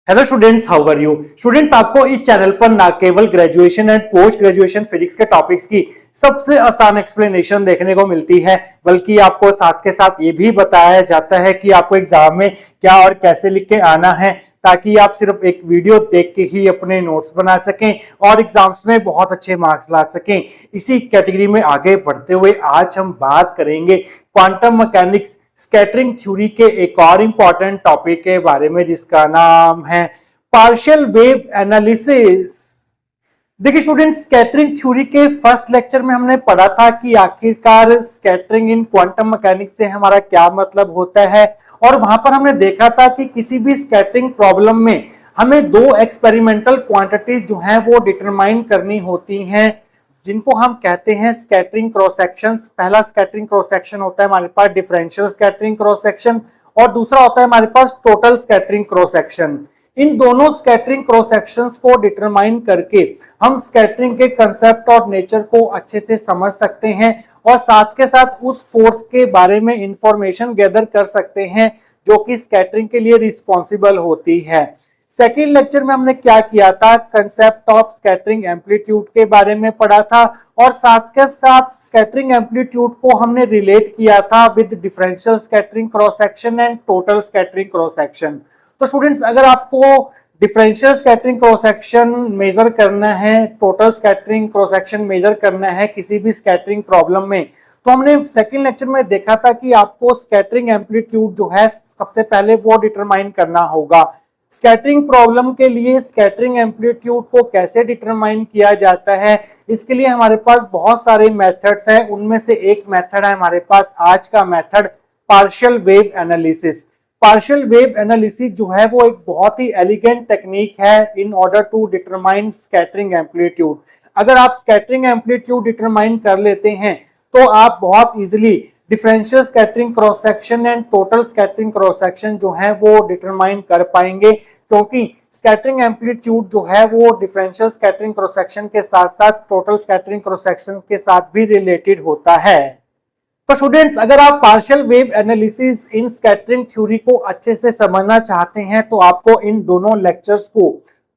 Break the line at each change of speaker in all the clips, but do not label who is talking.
Hello students, how are you students. आपको इस channel पर ना केवल graduation and post graduation physics के टॉपिक्स की सबसे आसान एक्सप्लेनेशन देखने को मिलती है, बल्कि आपको साथ के साथ ये भी बताया जाता है कि आपको एग्जाम में क्या और कैसे लिख के आना है, ताकि आप सिर्फ एक वीडियो देख के ही अपने नोट्स बना सकें और एग्जाम्स में बहुत अच्छे मार्क्स ला सकें। इसी कैटेगरी में आगे बढ़ते हुए आज हम बात करेंगे क्वांटम मैकेनिक्स स्कैटरिंग थ्योरी के एक और इंपॉर्टेंट टॉपिक के बारे में, जिसका नाम है पार्शियल वेव एनालिसिस। देखिए स्टूडेंट्स, स्कैटरिंग थ्योरी के फर्स्ट लेक्चर में हमने पढ़ा था कि आखिरकार स्कैटरिंग इन क्वांटम मैकेनिक्स से हमारा क्या मतलब होता है, और वहां पर हमने देखा था कि किसी भी स्कैटरिंग प्रॉब्लम में हमें दो एक्सपेरिमेंटल क्वांटिटीज जो हैं वो डिटरमाइन करनी होती हैं, जिनको हम कहते हैं स्कैटरिंग क्रॉस सेक्शन। पहला स्कैटरिंग क्रॉस सेक्शन होता है हमारे पास डिफरेंशियल स्कैटरिंग क्रॉस सेक्शन, और दूसरा होता है हमारे पास टोटल स्कैटरिंग क्रॉस सेक्शन। इन दोनों स्कैटरिंग क्रॉस सेक्शंस को डिटरमाइन करके हम स्कैटरिंग के कंसेप्ट और नेचर को अच्छे से समझ सकते हैं, और साथ के साथ उस फोर्स के बारे में इंफॉर्मेशन गैदर कर सकते हैं जो कि स्कैटरिंग के लिए रिस्पॉन्सिबल होती है। सेकेंड लेक्चर में हमने क्या किया था, कंसेप्ट ऑफ स्कैटरिंग एम्पलीट्यूड के बारे में पढ़ा था, और साथ के साथ स्कैटरिंग एम्पलीट्यूड को हमने रिलेट किया था with differential scattering cross section and total scattering cross section. तो स्टूडेंट्स, अगर आपको differential scattering cross section measure करना है, total scattering cross section measure करना है किसी भी स्कैटरिंग प्रॉब्लम में, तो हमने सेकेंड लेक्चर में देखा था कि आपको स्कैटरिंग एम्पलीट्यूड जो है सबसे पहले वो डिटरमाइन करना होगा। स्कैटरिंग प्रॉब्लम के लिए स्कैटरिंग एम्पलीट्यूड को कैसे डिटरमाइन किया जाता है, इसके लिए हमारे पास बहुत सारे मेथड्स हैं। उनमें से एक मेथड है हमारे पास आज का method partial wave analysis. Partial wave analysis जो है वो एक बहुत ही एलिगेंट टेक्निक है in order to determine scattering amplitude. अगर आप स्कैटरिंग एम्पलीट्यूड डिटरमाइन कर लेते हैं तो आप बहुत easily differential scattering cross section and total scattering cross section जो है वो डिटरमाइन कर पाएंगे, क्योंकि स्कैटरिंग एम्पलीट्यूड जो है वो डिफरेंशियल स्कैटरिंग क्रॉस सेक्शन के साथ साथ टोटल स्कैटरिंग क्रॉस सेक्शन के साथ भी रिलेटेड होता है। तो स्टूडेंट्स, अगर आप partial wave analysis in scattering theory को अच्छे से समझना चाहते हैं तो आपको इन दोनों लेक्चर्स को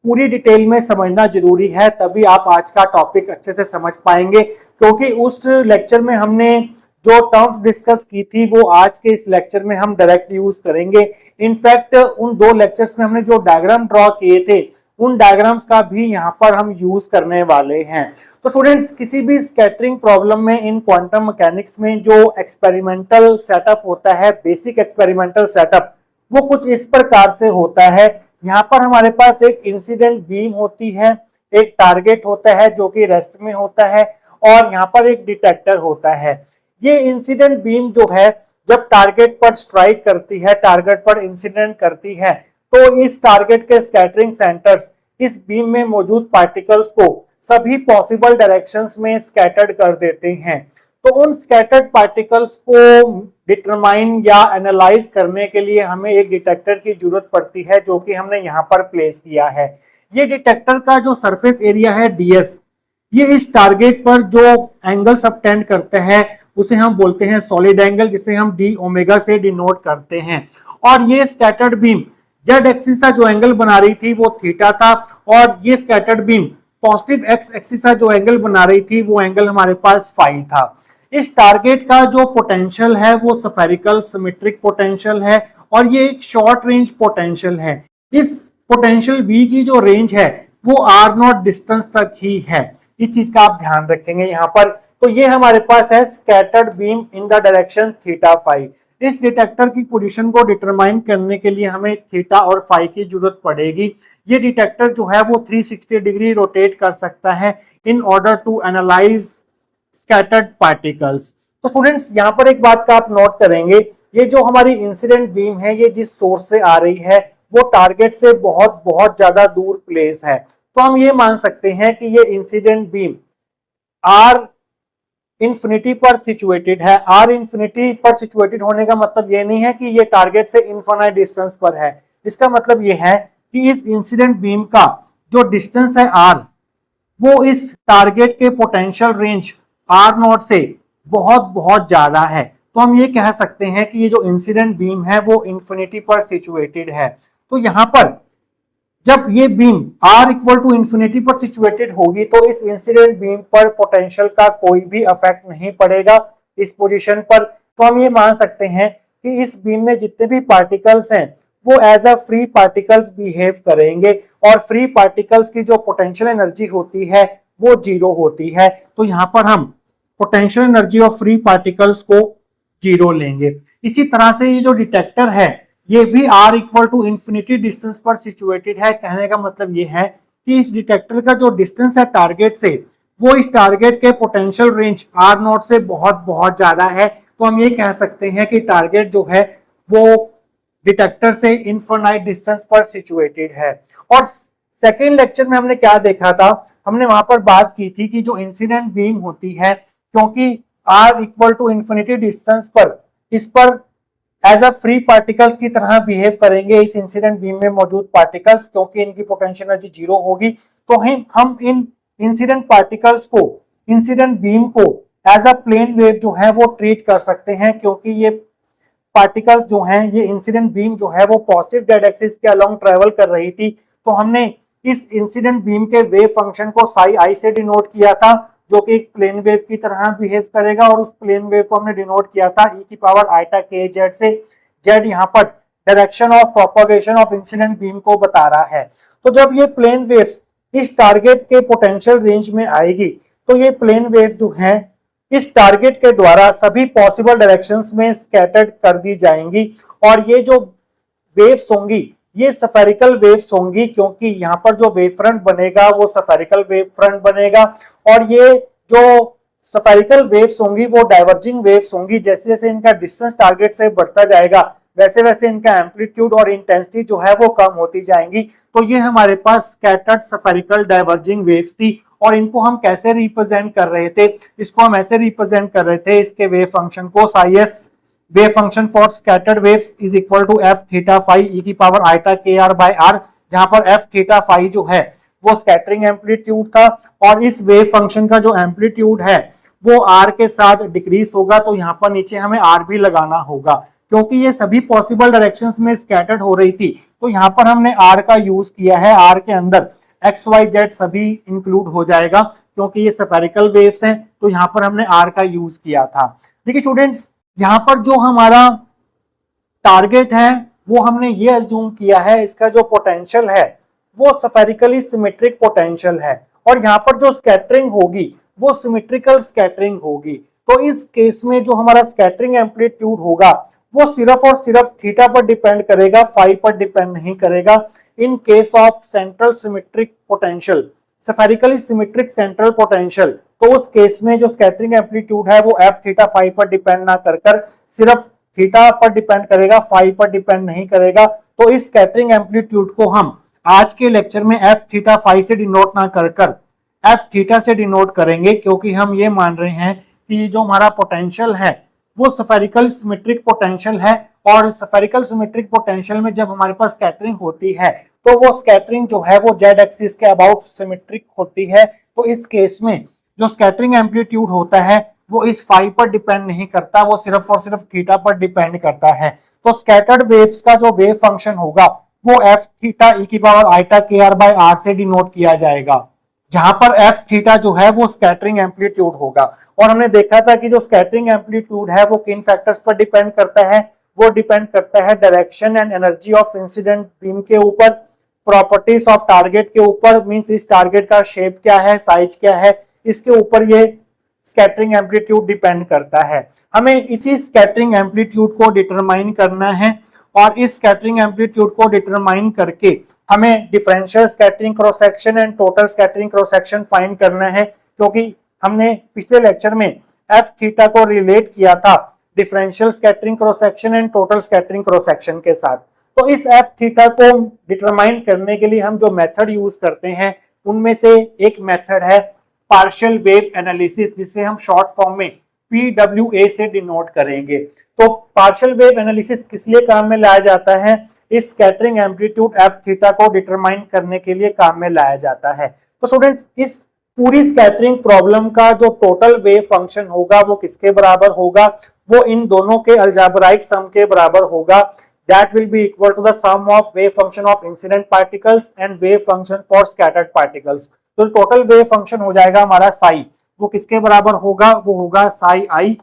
पूरी डिटेल में समझना जरूरी है, तभी आप आज का टॉपिक अच्छे से समझ पाएंगे। क्योंकि उस लेक्चर में हमने जो टर्म्स डिस्कस की थी वो आज के इस लेक्चर में हम डायरेक्ट यूज करेंगे। इनफैक्ट उन दो लेक्चर्स में हमने जो डायग्राम ड्रॉ किए थे उन डायग्राम्स का भी यहाँ पर हम यूज करने वाले हैं। तो स्टूडेंट्स, किसी भी स्कैटरिंग प्रॉब्लम में इन क्वांटम मैकेनिक्स में जो एक्सपेरिमेंटल सेटअप होता है, बेसिक एक्सपेरिमेंटल सेटअप, वो कुछ इस प्रकार से होता है। यहाँ पर हमारे पास एक इंसिडेंट बीम होती है, एक टारगेट होता है जो कि रेस्ट में होता है, और यहाँ पर एक डिटेक्टर होता है। ये इंसिडेंट बीम जो है जब टारगेट पर स्ट्राइक करती है, टारगेट पर इंसिडेंट करती है, तो इस टारगेट के स्कैटरिंग सेंटर्स इस बीम में मौजूद पार्टिकल्स को सभी पॉसिबल डायरेक्शंस में स्कैटर्ड कर देते हैं। तो उन स्कैटर्ड पार्टिकल्स को डिटरमाइन या एनालाइज करने के लिए हमें एक डिटेक्टर की जरूरत पड़ती है, जो कि हमने यहाँ पर प्लेस किया है। ये डिटेक्टर का जो सरफेस एरिया है ds, ये इस टारगेट पर जो एंगल सबटेंड करते हैं उसे हम बोलते हैं सॉलिड एंगल, जिसे हम d ओमेगा से डिनोट करते हैं। और ये स्कैटर्ड बीम जेड एक्सिस का जो एंगल बना रही थी वो थीटा था, और ये scattered beam positive x axis का जो एंगल बना रही थी वो एंगल हमारे पास फाई था। इस टारगेट का जो पोटेंशियल है वो स्फेरिकल सिमेट्रिक पोटेंशियल है, और ये एक शॉर्ट रेंज पोटेंशियल है। इस पोटेंशियल v की जो रेंज है वो r नॉट डिस्टेंस तक ही है। इस चीज का आप ध्यान रखेंगे यहाँ पर। तो ये हमारे पास है scattered beam in the direction theta phi. इस डिटेक्टर की पोजीशन को डिटरमाइन करने के लिए हमें थीटा और फाई की जरूरत पड़ेगी। ये डिटेक्टर जो है वो 360 डिग्री रोटेट कर सकता है in order to analyse scattered particles. तो स्टूडेंट्स, यहाँ पर एक बात का आप नोट करेंगे, ये जो हमारी इंसिडेंट बीम है ये जिस सोर्स से आ रही है वो टारगेट से बहुत बहुत ज्यादा दूर प्लेस है। तो हम ये मान सकते हैं कि ये इंसिडेंट बीम आर इंफिनिटी पर सिचुएटेड है। आर इंफिनिटी पर सिचुएटेड होने का मतलब ये नहीं है कि ये टारगेट से इनफाइनाइट डिस्टेंस पर है। इसका मतलब ये है कि इस इंसिडेंट बीम का जो डिस्टेंस है आर, वो इस टारगेट के पोटेंशियल रेंज आर नॉट से बहुत बहुत ज्यादा है। तो हम ये कह सकते हैं कि ये जो इंसिडेंट बीम है वो इंफिनिटी पर सिचुएटेड है। तो यहाँ पर जब ये beam r equal to infinity पर सिचुएटेड होगी तो इस इंसिडेंट बीम पर पोटेंशियल का कोई भी इफेक्ट नहीं पड़ेगा इस पोजीशन पर। तो हम ये मान सकते हैं कि इस बीम में जितने भी पार्टिकल्स हैं वो as a free particles behave करेंगे और फ्री पार्टिकल्स की जो पोटेंशियल एनर्जी होती है वो जीरो होती है। तो यहां पर हम potential energy of free particles को जीरो लेंगे। इसी तरह से ये जो डिटेक्टर है ये भी r equal to infinity distance पर सिचुएटेड है। कहने का मतलब ये है कि इस डिटेक्टर का जो डिस्टेंस है टारगेट से वो इस टारगेट के पोटेंशियल रेंज r नॉट से बहुत बहुत ज्यादा है। तो हम ये कह सकते हैं कि टारगेट जो है वो डिटेक्टर से इनफाइनाइट डिस्टेंस पर सिचुएटेड है। और सेकेंड लेक्चर में हमने क्या देखा था, हमने वहां पर बात की थी कि जो इंसिडेंट बीम होती है क्योंकि r equal to infinity distance पर इस पर एज अ फ्री पार्टिकल्स की तरह बिहेव करेंगे इस इंसिडेंट बीम में मौजूद पार्टिकल्स, क्योंकि इनकी पोटेंशियल एनर्जी जीरो होगी। तो हम इन इंसिडेंट पार्टिकल्स को, इंसिडेंट बीम को एज अ प्लेन वेव जो है वो ट्रीट कर सकते हैं, क्योंकि ये पार्टिकल्स जो हैं, ये इंसिडेंट बीम जो है वो पॉजिटिव जेड एक्सिस के अलोंग ट्रेवल कर रही थी। तो हमने इस इंसिडेंट बीम के वेव फंक्शन को साई आई से डिनोट किया था जो कि एक प्लेन वेव की तरह बिहेव करेगा, और उस प्लेन वेव को हमने डिनोट किया था e की पावर आइटा के जेड से। जेड यहाँ पर direction of propagation of incident beam को बता रहा है। तो जब ये प्लेन वेव्स इस टारगेट के पोटेंशियल रेंज में आएगी तो ये प्लेन वेव्स जो हैं इस टारगेट के द्वारा सभी पॉसिबल डायरेक्शंस में स्कैटर्ड कर दी जाएंगी, और ये जो वेव्स होंगी ये स्फेरिकल वेव्स होंगी, क्योंकि यहाँ पर जो वेव फ्रंट बनेगा वो स्फेरिकल वेव फ्रंट बनेगा, और ये जो स्फेरिकल वेव्स होंगी वो डाइवर्जिंग वेव्स होंगी। जैसे जैसे इनका डिस्टेंस टारगेट से बढ़ता जाएगा वैसे वैसे इनका एम्पलीट्यूड और इंटेंसिटी जो है वो कम होती जाएंगी। तो ये हमारे पास स्कैटर्ड स्फेरिकल डाइवर्जिंग वेव्स थी, और इनको हम कैसे रिप्रेजेंट कर रहे थे, इसको हम ऐसे रिप्रेजेंट कर रहे थे इसके वेव फंक्शन को psi s wave function for scattered waves is equal to f theta phi e की power iota k r by r, जहां पर एफ थीटा फाई जो है वो स्कैटरिंग एम्पलीट्यूड था, और इस वेव फंक्शन का जो एम्पलीट्यूड है वो आर के साथ डिक्रीज होगा। तो यहाँ पर नीचे हमें आर भी लगाना होगा, क्योंकि ये सभी पॉसिबल डायरेक्शंस में स्कैटर्ड हो रही थी। तो यहाँ पर हमने आर का यूज किया है, आर के अंदर एक्स वाई जेड सभी इंक्लूड हो जाएगा, क्योंकि ये स्फेरिकल वेव्स हैं। तो यहाँ पर हमने आर का यूज किया था। देखिए स्टूडेंट्स, यहाँ पर जो हमारा टारगेट है वो हमने ये अज्यूम किया है इसका जो पोटेंशियल है वो स्फेरिकली सिमेट्रिक पोटेंशियल है, और यहाँ पर जो स्कैटरिंग होगी वो सिमेट्रिकल स्कैटरिंग होगी। तो इस केस में जो हमारा स्कैटरिंग एम्पलीट्यूड होगा वो सिर्फ और सिर्फ थीटा पर डिपेंड करेगा, फाई पर डिपेंड नहीं करेगा। In case of central symmetric potential, spherically symmetric central potential, तो उस केस में जो स्कैटरिंग एम्पलीट्यूड है वो एफ थीटा फाई पर डिपेंड ना कर सिर्फ थीटा पर डिपेंड करेगा, फाई पर डिपेंड नहीं करेगा। तो इस स्कैटरिंग एम्पलीट्यूड को हम आज के लेक्चर में एफ थीटा फाई से डिनोट ना कर एफ थीटा से डिनोट करेंगे, क्योंकि हम ये मान रहे हैं कि जो हमारा पोटेंशियल है वो स्फेरिकल सिमेट्रिक पोटेंशियल है, और स्फेरिकल सिमेट्रिक पोटेंशियल में जब हमारे पास स्कैटरिंग होती है तो वो स्कैटरिंग जो है वो जेड एक्सिस के अबाउट सिमेट्रिक होती है। तो इस केस में जो स्कैटरिंग एम्पलीट्यूड होता है वो इस फाई पर डिपेंड नहीं करता, वो सिर्फ और सिर्फ थीटा पर डिपेंड करता है। तो स्कैटर्ड वेव्स का जो वेव फंक्शन होगा वो एफ थीटा ई की power iota k r by are से डिनोट किया जाएगा, जहां पर एफ थीटा जो है वो स्कैटरिंग एम्पलीट्यूड होगा। और हमने देखा था कि जो स्कैटरिंग एम्पलीट्यूड है वो किन फैक्टर्स पर डिपेंड करता है, वो डिपेंड करता है direction and energy of incident beam के ऊपर, प्रॉपर्टीज ऑफ टारगेट के ऊपर, मींस इस टारगेट का शेप क्या है, साइज क्या है, इसके ऊपर ये स्कैटरिंग एम्पलीट्यूड डिपेंड करता है। हमें इसी स्कैटरिंग एम्पलीट्यूड को डिटरमाइन करना है, और इस स्कैटरिंग एम्पलीट्यूड को डिटरमाइन करके हमें differential scattering cross section and total scattering cross section find करना है, क्योंकि हमने पिछले लेक्चर में एफ थीटा को रिलेट किया था differential scattering cross section and total scattering cross section के साथ। तो इस एफ थीटा को डिटरमाइन करने के लिए हम जो मेथड यूज करते हैं उनमें से एक मेथड है पार्शियल वेव एनालिसिस, जिसे हम शॉर्ट फॉर्म में PWA से डिनोट करेंगे। तो पार्शियल वेव एनालिसिस किस लिए काम में लाया जाता है, इस स्कैटरिंग एम्पलीट्यूड एफ थीटा को डिटरमाइन करने के लिए काम में लाया जाता है। तो स्टूडेंट्स, इस पूरी स्कैटरिंग प्रॉब्लम का जो टोटल वेव फंक्शन होगा वो किसके बराबर होगा, वो इन दोनों के अलजेब्राइक सम के बराबर होगा। that will be equal to the sum of wave function of incident particles and wave function for scattered particles। तो टोटल वेव फंक्शन हो जाएगा हमारा साई, वो किसके बराबर होगा, वो होगा psi i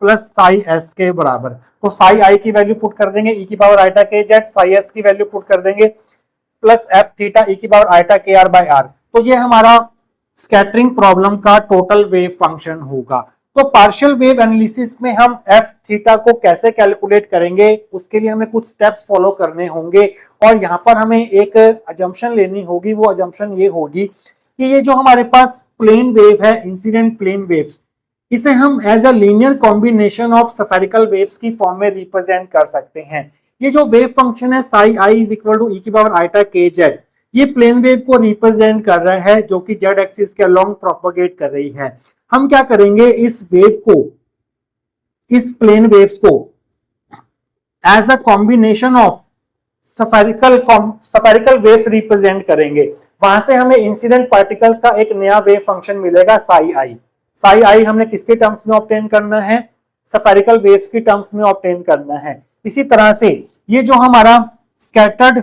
plus psi S के बराबर। तो साई आई की वैल्यू पुट कर देंगे e की power iota k Z, Sai S की वैल्यू पुट कर देंगे प्लस एफ थीटा e की power iota k r by are. तो ये हमारा स्कैटरिंग प्रॉब्लम का टोटल वेव फंक्शन होगा। तो पार्शियल वेव एनालिसिस में हम एफ थीटा को कैसे कैलकुलेट करेंगे, उसके लिए हमें कुछ स्टेप्स फॉलो करने होंगे और यहाँ पर हमें एक अजम्पशन लेनी होगी। वो अजम्पशन ये होगी कि ये जो हमारे पास प्लेन वेव है, इंसिडेंट प्लेन वेव्स, इसे हम as a linear combination of spherical waves की फॉर्म में रिप्रेजेंट कर सकते हैं। ये जो वेव फंक्शन है psi I is equal to e की पावर आइटा के जेड, ये प्लेन वेव को रिप्रेजेंट कर रहा है जो कि जेड एक्सिस के अलोंग प्रोपेगेट कर रही है। हम क्या करेंगे, इस वेव को, इस प्लेन वेव्स को as a combination of spherical waves represent करेंगे। वहां से हमें इंसिडेंट पार्टिकल्स का एक नया वेव फंक्शन मिलेगा साई आई। साई आई हमने किसके टर्म्स में ऑब्टेन करना है, स्फेरिकल वेव्स की टर्म्स में ऑब्टेन करना है। इसी तरह से ये जो हमारा स्कैटर्ड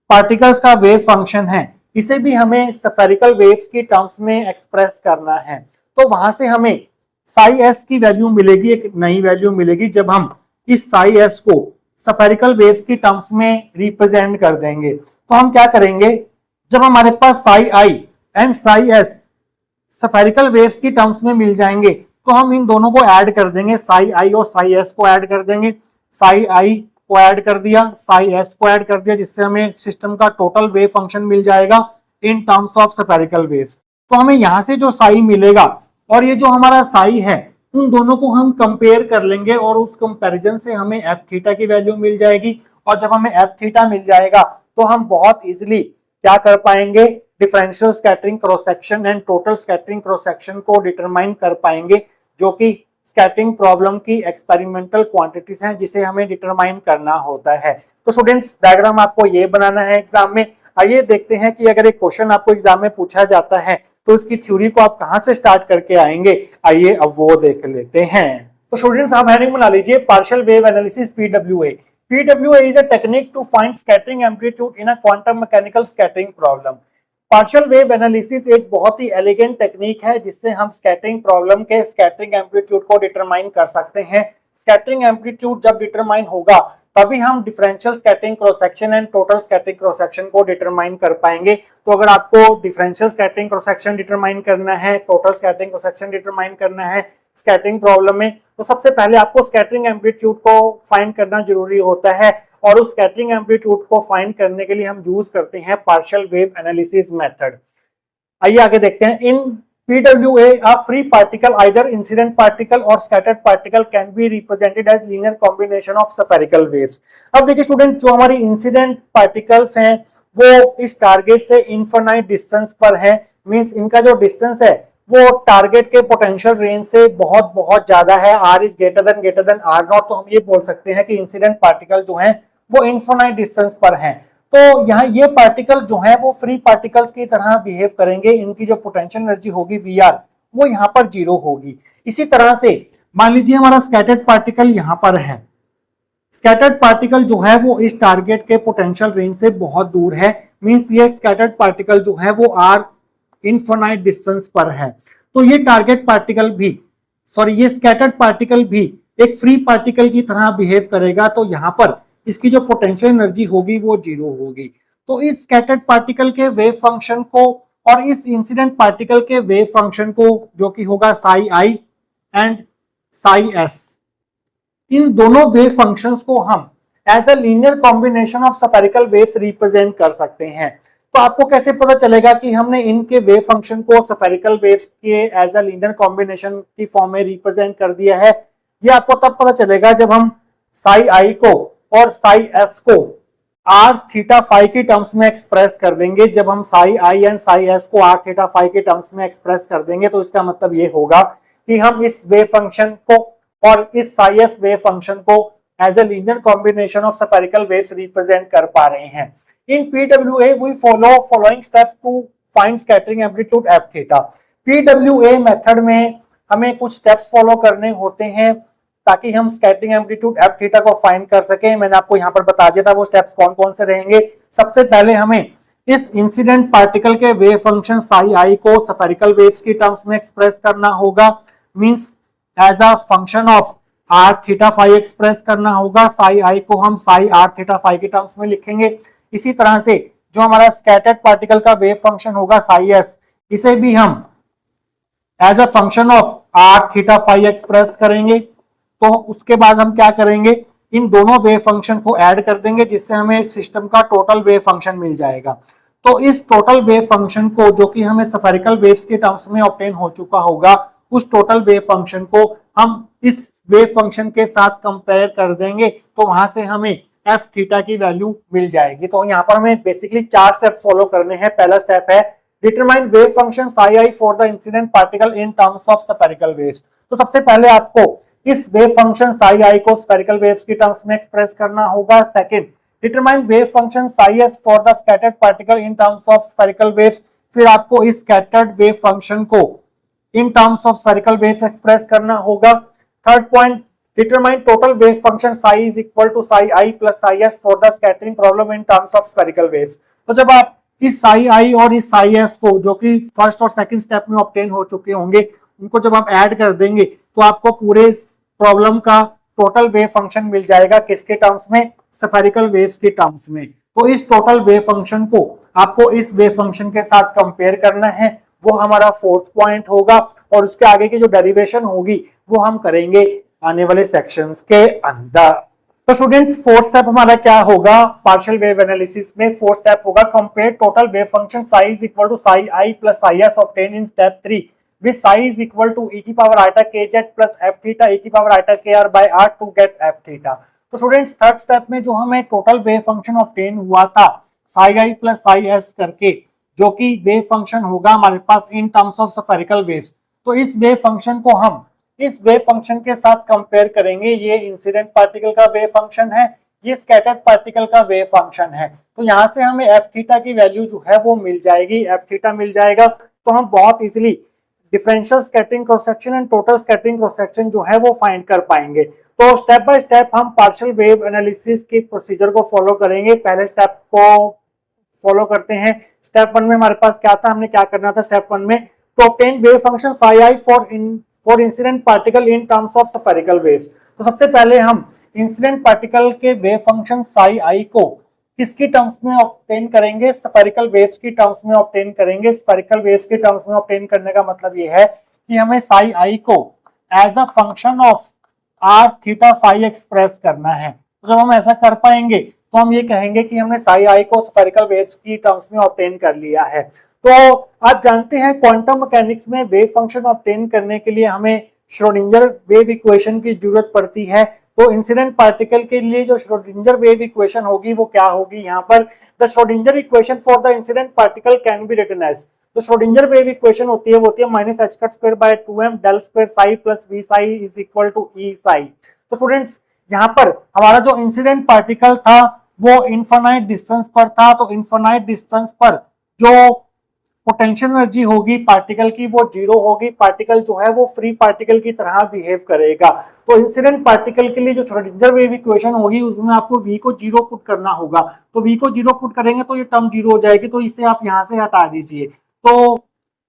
पार्टिकल्स का वेव फंक्शन है, इसे भी हमें स्फेरिकल वेव्स की टर्म्स में एक्सप्रेस करना है। तो वहां से हमें साई एस की वैल्यू मिलेगी, एक नई वैल्यू मिलेगी जब हम इस साई एस को स्फेरिकल वेव्स की टर्म्स में रिप्रेजेंट कर देंगे। तो हम क्या करेंगे, जब हमारे पास psi I and psi S spherical waves की टर्म्स में मिल जाएंगे तो हम इन दोनों को ऐड कर देंगे, साई आई और साई एस को ऐड कर देंगे। साई आई को ऐड कर दिया, साई एस को ऐड कर दिया, जिससे हमें सिस्टम का टोटल वेव फंक्शन मिल जाएगा इन टर्म्स ऑफ स्फेरिकल वेव्स। तो हमें यहां से जो साई मिलेगा और ये जो हमारा साई है, उन दोनों को हम कंपेयर कर लेंगे और उस कंपैरिजन से हमें एफ थीटा की वैल्यू मिल जाएगी। और जब हमें एफ थीटा मिल जाएगा तो हम बहुत इजीली क्या कर पाएंगे, differential scattering cross section and total scattering cross section को डिटरमाइन कर पाएंगे, जो कि स्कैटरिंग प्रॉब्लम की एक्सपेरिमेंटल क्वांटिटीज हैं जिसे हमें डिटरमाइन करना होता है। तो स्टूडेंट्स, डायग्राम आपको ये बनाना है एग्जाम में। आइए देखते हैं कि अगर एक क्वेश्चन आपको एग्जाम में पूछा जाता है तो उसकी थ्योरी को आप कहां से स्टार्ट करके आएंगे, आइए अब वो देख लेते हैं। तो स्टूडेंट्स, आप हेडिंग बना लीजिए partial wave analysis PWA. PWA is a technique to find scattering amplitude in a quantum mechanical scattering problem. Partial wave analysis एक बहुत ही एलिगेंट टेक्निक है जिससे हम स्कैटरिंग प्रॉब्लम के स्कैटरिंग एम्पलीट्यूड को डिटरमाइन कर सकते हैं। स्कैटरिंग एम्पलीट्यूड जब डिटरमाइन होगा तभी हम differential scattering cross section and total scattering cross section को डिटरमाइन कर पाएंगे। तो अगर आपको differential scattering cross section determine करना है, total scattering cross section determine करना है स्कैटरिंग प्रॉब्लम में, तो सबसे पहले आपको स्कैटरिंग एम्पलीट्यूड को फाइंड करना जरूरी होता है। और उस स्कैटरिंग एम्पलीट्यूड को फाइंड करने के लिए हम यूज करते हैं पार्शियल वेव एनालिसिस मेथड। आइए आगे देखते हैं। In PWA, a free particle, either incident particle or scattered particle, can be represented as linear combination of spherical waves। अब देखिए स्टूडेंट, जो हमारी इंसिडेंट पार्टिकल्स हैं वो इस टारगेट से इनफाइनाइट डिस्टेंस पर है, मींस इनका जो डिस्टेंस है वो टारगेट के पोटेंशियल रेंज से बहुत बहुत ज्यादा है, r is greater than r not. तो हम ये बोल सकते हैं कि इंसिडेंट पार्टिकल जो हैं वो इनफाइनाइट डिस्टेंस पर हैं। तो यहाँ ये पार्टिकल जो है वो फ्री पार्टिकल्स की तरह बिहेव करेंगे, इनकी जो पोटेंशियल एनर्जी होगी Vr वो यहाँ पर जीरो होगी। इसी तरह से मान लीजिए हमारा स्कैटर्ड पार्टिकल यहाँ पर है, स्कैटर्ड पार्टिकल जो है वो इस टारगेट के पोटेंशियल रेंज से बहुत दूर है, मींस ये स्कैटर्ड पार्टिकल जो है वो r इनफाइनाइट डिस्टेंस पर है। तो ये टारगेट पार्टिकल भी, सॉरी ये स्कैटर्ड पार्टिकल भी एक फ्री पार्टिकल की तरह बिहेव करेगा। तो यहाँ पर इसकी जो पोटेंशियल एनर्जी होगी वो जीरो होगी। तो इस स्कैटर्ड पार्टिकल के वेव फंक्शन को और इस इंसिडेंट पार्टिकल के वेव फंक्शन को, जो कि होगा psi I and psi s, इन दोनों वेव फंक्शंस को हम as a linear combination of spherical waves represent कर सकते हैं। तो आपको कैसे पता चलेगा कि हमने इनके वेव फंक्शन को स्फेरिकल वेव्स के एज अ लीनियर कॉम्बिनेशन की फॉर्म में रिप्रेजेंट कर दिया है? ये आपको तब पता चलेगा जब हम साई आई को और साई एस को आर थीटा फाई की टर्म्स में एक्सप्रेस कर देंगे। जब हम साई आई एंड साई एस को आर थीटा फाई के टर्म्स में एक्सप्रेस कर देंगे तो इसका मतलब ये होगा कि हम इस वेव फंक्शन को और इस साई एस वेव फंक्शन को as a linear combination of spherical waves represent कर पा रहे हैं। In PWA we follow following steps to find scattering amplitude f theta. PWA method में हमें कुछ स्टेप्स फॉलो करने होते हैं ताकि हम स्कैटरिंग एम्पलीट्यूड एफ थीटा को फाइंड कर सके। मैंने आपको यहाँ पर बता दिया था वो स्टेप्स कौन कौन से रहेंगे। सबसे पहले हमें इस इंसिडेंट पार्टिकल के वेव फंक्शन साई आई को स्फेरिकल वेव्स की टर्म्स में एक्सप्रेस करना होगा, means as a function of r theta phi express करना होगा। साई आई को हम साई आर थीटा फाई के टर्म्स में लिखेंगे। इसी तरह से जो हमारा स्कैटर्ड पार्टिकल का वेव फंक्शन होगा साई एस, इसे भी हम as a function of r theta phi express करेंगे। तो उसके बाद हम क्या करेंगे, इन दोनों वेव फंक्शन को ऐड कर देंगे जिससे हमें सिस्टम का टोटल वेव फंक्शन मिल जाएगा। तो इस टोटल वेव फंक्शन को, जो कि हमें स्फेरिकल वेव्स के टर्म्स में ऑब्टेन हो चुका होगा, उस टोटल वेव फंक्शन को हम इस वेव फंक्शन के साथ कंपेयर कर देंगे, तो वहां से हमें एफ थीटा की वैल्यू मिल जाएगी। तो यहाँ पर हमें बेसिकली 4 स्टेप्स फॉलो करने हैं। पहला स्टेप है determine wave function psi I for the incident particle in terms of spherical waves. तो सबसे पहले आपको इस वेव फंक्शन साई आई को स्फेरिकल वेव्स की टर्म्स में एक्सप्रेस करना होगा। Second, determine wave function psi s for the scattered particle in terms of spherical waves. फिर आपको इस स्कैटर्ड वेव फंक्शन को in terms of spherical waves express करना होगा। Third point, determine total wave function psi is equal to psi i plus psi s for the scattering problem in terms of spherical waves. तो जब आप इस साई आई और इस psi S को, जो कि फर्स्ट और सेकंड स्टेप में ऑब्टेन हो चुके होंगे, उनको जब आप ऐड कर देंगे तो आपको पूरे प्रॉब्लम का टोटल वेव फंक्शन मिल जाएगा। किसके टर्म्स में? स्फेरिकल वेव्स के टर्म्स में। तो इस टोटल वेव फंक्शन को आपको इस वेव फंक्शन के साथ कंपेयर करना है, वो हमारा फोर्थ पॉइंट होगा। और उसके आगे की जो डेरिवेशन होगी वो हम करेंगे आने वाले सेक्शंस के अंदर। तो स्टूडेंट्स, फोर्थ स्टेप हमारा क्या होगा पार्शियल वेव एनालिसिस में? फोर्थ स्टेप होगा compare total wave function psi is equal to psi i plus psi s obtain in step 3 with psi is equal to e की power iota kz plus f theta e की power iota kr by r to get f theta। तो students, third step में जो हमें total wave function obtain हुआ था psi i plus psi S करके, जो कि वेव फंक्शन होगा हमारे पास in terms of spherical waves, तो इस वेव फंक्शन को हम इस वेव फंक्शन के साथ कंपेयर करेंगे। ये इंसिडेंट पार्टिकल का वेव फंक्शन है, ये स्कैटर्ड पार्टिकल का वेव फंक्शन है। तो यहाँ से हमें एफ थीटा की वैल्यू जो है वो मिल जाएगी, एफ थीटा मिल जाएगा। तो हम बहुत easily differential scattering cross section and total scattering cross section जो है वो फाइंड कर पाएंगे। तो स्टेप बाय स्टेप हम पार्शियल वेव एनालिसिस की प्रोसीजर को फॉलो करेंगे। पहले स्टेप को फॉलो करते हैं। स्टेप 1 में हमारे पास क्या था, हमने क्या करना था स्टेप 1 में? तो obtain wave function psi I for incident particle in terms of spherical waves. तो सबसे पहले हम इंसिडेंट पार्टिकल के वेव फंक्शन साई आई को किसकी टर्म्स में ऑब्टेन करेंगे? स्फेरिकल वेव्स की टर्म्स में ऑब्टेन करेंगे। स्फेरिकल वेव्स की टर्म्स में ऑब्टेन करने का मतलब ये है कि हमें साई आई को as a function of r theta phi express करना है। तो जब हम ऐसा कर पाएंगे तो हम ये कहेंगे कि हमने साई आई को स्फेरिकल वेव्स की टर्म्स में ऑब्टेन कर लिया है। तो आप जानते हैं क्वांटम मैकेनिक्स में वेव फंक्शन ऑब्टेन करने के लिए हमें श्रोडिंगर वेव इक्वेशन की जरूरत पड़ती है। तो इंसिडेंट पार्टिकल के लिए जो श्रोडिंगर वेव इक्वेशन होगी वो क्या होगी? यहाँ पर the Schrodinger equation for the incident particle can be written as, तो श्रोडिंगर वेव इक्वेशन होती है वो होती है minus h cut square by 2m del square psi plus V psi is equal to E psi. तो students, यहाँ पर हमारा जो इंसिडेंट पार्टिकल था वो इनफाइनाइट डिस्टेंस पर था। तो इनफाइनाइट डिस्टेंस पर जो पोटेंशियल एनर्जी होगी पार्टिकल की वो जीरो होगी। पार्टिकल जो है वो फ्री पार्टिकल की तरह बिहेव करेगा। तो इंसिडेंट पार्टिकल के लिए जो श्रोडिंगर वेव इक्वेशन होगी उसमें आपको v को जीरो पुट करना होगा। तो v को जीरो पुट करेंगे तो ये टर्म जीरो हो जाएगी, तो इसे आप यहाँ से हटा दीजिए। तो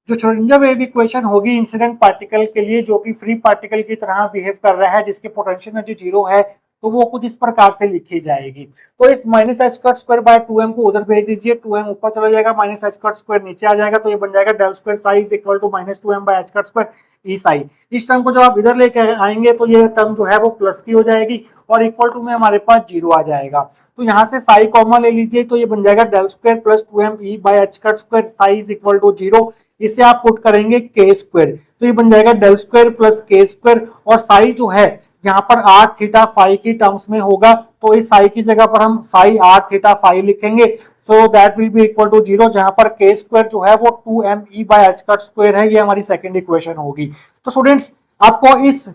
जो श्रोडिंगर वेव इक्वेशन होगी इंसिडेंट पार्टिकल के लिए, जो कि फ्री पार्टिकल की तरह बिहेव कर रहा है, जिसकी पोटेंशियल एनर्जी जीरो है, तो वो कुछ इस प्रकार से लिखी जाएगी। तो इस minus h cut square by 2m को उधर भेज दीजिए, 2m ऊपर चला जाएगा, माइनस एच कट स्क्वायर नीचे आ जाएगा, तो ये बन जाएगा del square psi is equal to minus 2m by h cut square E psi. इस टर्म को जब आप इधर लेके आएंगे तो ये टर्म जो है वो प्लस की हो जाएगी और इक्वल टू में हमारे पास जीरो आ जाएगा। तो यहाँ से साई कॉमन ले लीजिए, तो ये बन जाएगा del square plus 2m e by h cut square psi is equal to zero. इसे आप पुट करेंगे के स्क्वायर, तो ये बन जाएगा डेल स्क्वायर प्लस के स्क्वायर, और साई जो है यहाँ पर आर थीटा फाई की टर्म्स में होगा, तो इस साई की जगह पर हम साई आर थीटा फाई लिखेंगे। So that will be equal to zero, जहां पर के स्क्वायर जो है वो 2m e by h cut square है। ये हमारी सेकंड इक्वेशन होगी। तो स्टूडेंट्स, आपको इस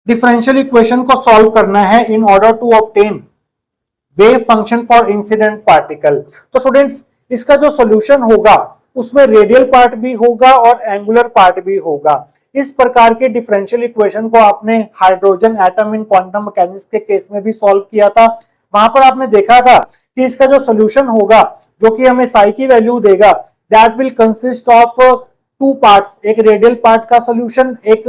डिफरेंशियल इक्वेशन को सॉल्व करना है in order to obtain wave function for incident particle. तो स्टूडेंट्स, इसका जो सोल्यूशन होगा उसमें रेडियल पार्ट भी होगा और एंगुलर पार्ट भी होगा। इस प्रकार के डिफरेंशियल इक्वेशन को आपने hydrogen atom in quantum mechanics के केस में भी सॉल्व किया था। वहां पर आपने देखा था कि इसका जो सोल्यूशन होगा जो कि हमें साई की वैल्यू देगा, that will consist of two parts, एक रेडियल पार्ट का सोल्यूशन, एक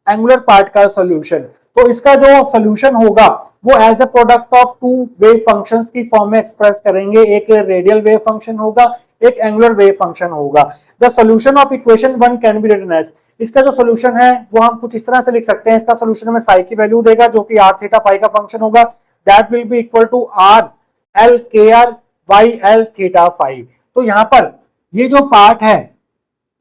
एंगुलर पार्ट का सोल्यूशन। तो इसका जो सोल्यूशन होगा वो as a product of two wave functions की फॉर्म में एक्सप्रेस करेंगे, एक रेडियल वेव फंक्शन होगा, एक एंगुलर वेव फंक्शन होगा। The solution of equation 1 can be written as, इसका जो सोल्यूशन है वो हम कुछ इस तरह से लिख सकते हैं, इसका सोल्यूशन हमें साई की वैल्यू देगा जो कि r थीटा फाई का फंक्शन होगा, that will be equal to r l k r y l theta phi. तो यहां पर ये जो पार्ट है